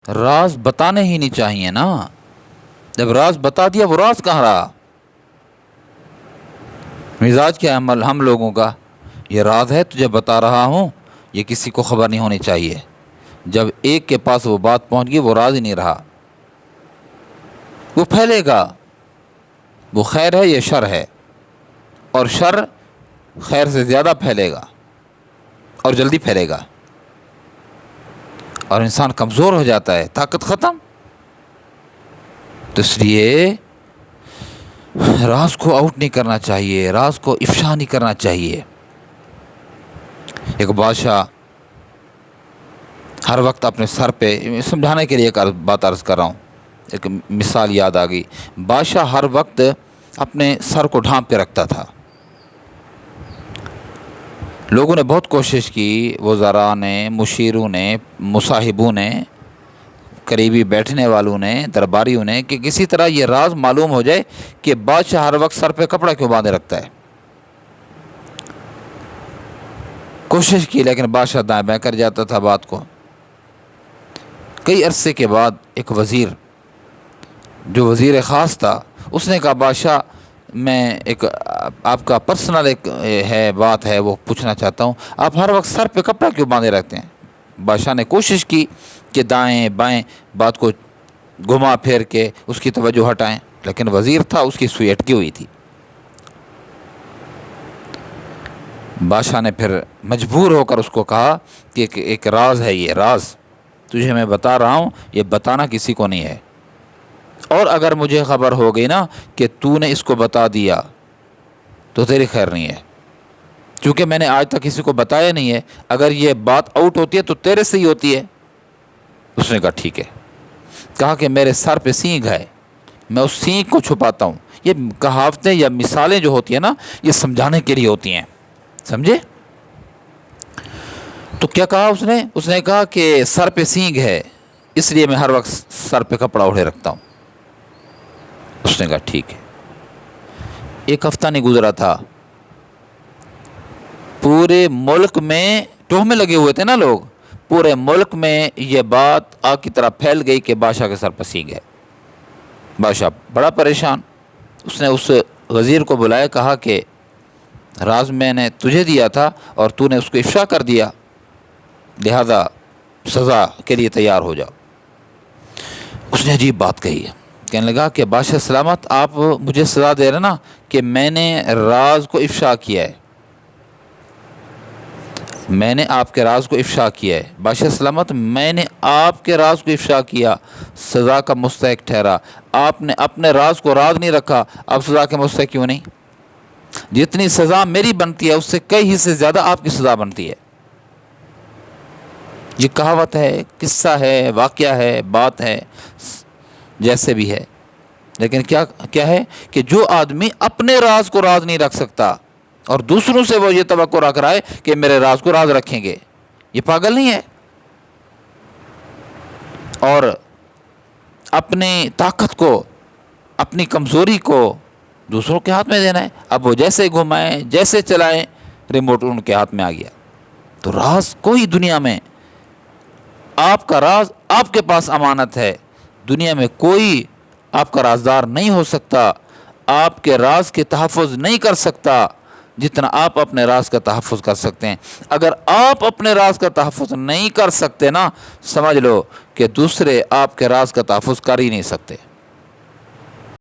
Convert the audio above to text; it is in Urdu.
راز بتانے ہی نہیں چاہیے نا. جب راز بتا دیا وہ راز کہاں رہا؟ مزاج کیا ہے ہم لوگوں کا؟ یہ راز ہے تجھے بتا رہا ہوں، یہ کسی کو خبر نہیں ہونی چاہیے. جب ایک کے پاس وہ بات پہنچ گئی وہ راز ہی نہیں رہا، وہ پھیلے گا. وہ خیر ہے یہ شر ہے، اور شر خیر سے زیادہ پھیلے گا اور جلدی پھیلے گا، اور انسان کمزور ہو جاتا ہے، طاقت ختم. تو اس لیے راز کو آؤٹ نہیں کرنا چاہیے، راز کو افشا نہیں کرنا چاہیے. ایک بادشاہ ہر وقت اپنے سر پہ، سمجھانے کے لیے ایک بات عرض کر رہا ہوں، ایک مثال یاد آ گئی. بادشاہ ہر وقت اپنے سر کو ڈھانپ کے رکھتا تھا. لوگوں نے بہت کوشش کی، وزراء نے، مشیروں نے، مصاحبوں نے، قریبی بیٹھنے والوں نے، درباریوں نے، کہ کسی طرح یہ راز معلوم ہو جائے کہ بادشاہ ہر وقت سر پہ کپڑا کیوں باندھے رکھتا ہے. کوشش کی لیکن بادشاہ دائیں بائیں کر جاتا تھا بات کو. کئی عرصے کے بعد ایک وزیر، جو وزیر خاص تھا، اس نے کہا بادشاہ میں ایک آپ کا پرسنل ایک بات ہے وہ پوچھنا چاہتا ہوں، آپ ہر وقت سر پہ کپڑا کیوں باندھے رکھتے ہیں؟ بادشاہ نے کوشش کی کہ دائیں بائیں بات کو گھما پھیر کے اس کی توجہ ہٹائیں، لیکن وزیر تھا، اس کی سوئی اٹکی ہوئی تھی. بادشاہ نے پھر مجبور ہو کر اس کو کہا کہ ایک راز ہے، یہ راز تجھے میں بتا رہا ہوں، یہ بتانا کسی کو نہیں ہے، اور اگر مجھے خبر ہو گئی نا کہ تو نے اس کو بتا دیا تو تیری خیر نہیں ہے، کیونکہ میں نے آج تک کسی کو بتایا نہیں ہے. اگر یہ بات آؤٹ ہوتی ہے تو تیرے سے ہی ہوتی ہے. اس نے کہا ٹھیک ہے. کہا کہ میرے سر پہ سینگ ہے، میں اس سینگ کو چھپاتا ہوں. یہ کہاوتیں یا مثالیں جو ہوتی ہیں نا، یہ سمجھانے کے لیے ہوتی ہیں، سمجھے؟ تو کیا کہا اس نے کہا کہ سر پہ سینگ ہے اس لیے میں ہر وقت سر پہ کپڑا اوڑھے رکھتا ہوں. اس نے کہا ٹھیک ہے. ایک ہفتہ نہیں گزرا تھا، پورے ملک میں تہمے لگے ہوئے تھے نا لوگ، پورے ملک میں یہ بات آگ کی طرح پھیل گئی کہ بادشاہ کے سر پر سینگ ہے. بادشاہ بڑا پریشان. اس نے اس وزیر کو بلایا، کہا کہ راز میں نے تجھے دیا تھا اور تو نے اس کو افشا کر دیا، لہذا سزا کے لیے تیار ہو جاؤ. اس نے عجیب بات کہی، کہنے لگا کہ بادشاہ سلامت، آپ مجھے سزا دے رہے نا کہ میں نے راز کو افشا کیا ہے، میں نے آپ کے راز کو افشا کیا ہے. بادشاہ سلامت، میں نے آپ کے راز کو افشا کیا، سزا کا مستحق ٹھہرا. آپ نے اپنے راز کو راز نہیں رکھا، اب سزا کے مستحق کیوں نہیں؟ جتنی سزا میری بنتی ہے اس سے کئی حصے زیادہ آپ کی سزا بنتی ہے. یہ کہاوت ہے، قصہ ہے، واقعہ ہے، بات ہے، جیسے بھی ہے. لیکن کیا ہے کہ جو آدمی اپنے راز کو راز نہیں رکھ سکتا اور دوسروں سے وہ یہ توقع رکھ رہا ہے کہ میرے راز کو راز رکھیں گے، یہ پاگل نہیں ہے؟ اور اپنی طاقت کو، اپنی کمزوری کو دوسروں کے ہاتھ میں دینا ہے. اب وہ جیسے گھمائیں، جیسے چلائیں، ریموٹ ان کے ہاتھ میں آ گیا. تو راز کوئی دنیا میں، آپ کا راز آپ کے پاس امانت ہے، دنیا میں کوئی آپ کا رازدار نہیں ہو سکتا، آپ کے راز کے تحفظ نہیں کر سکتا جتنا آپ اپنے راز کا تحفظ کر سکتے ہیں. اگر آپ اپنے راز کا تحفظ نہیں کر سکتے نا، سمجھ لو کہ دوسرے آپ کے راز کا تحفظ کر ہی نہیں سکتے.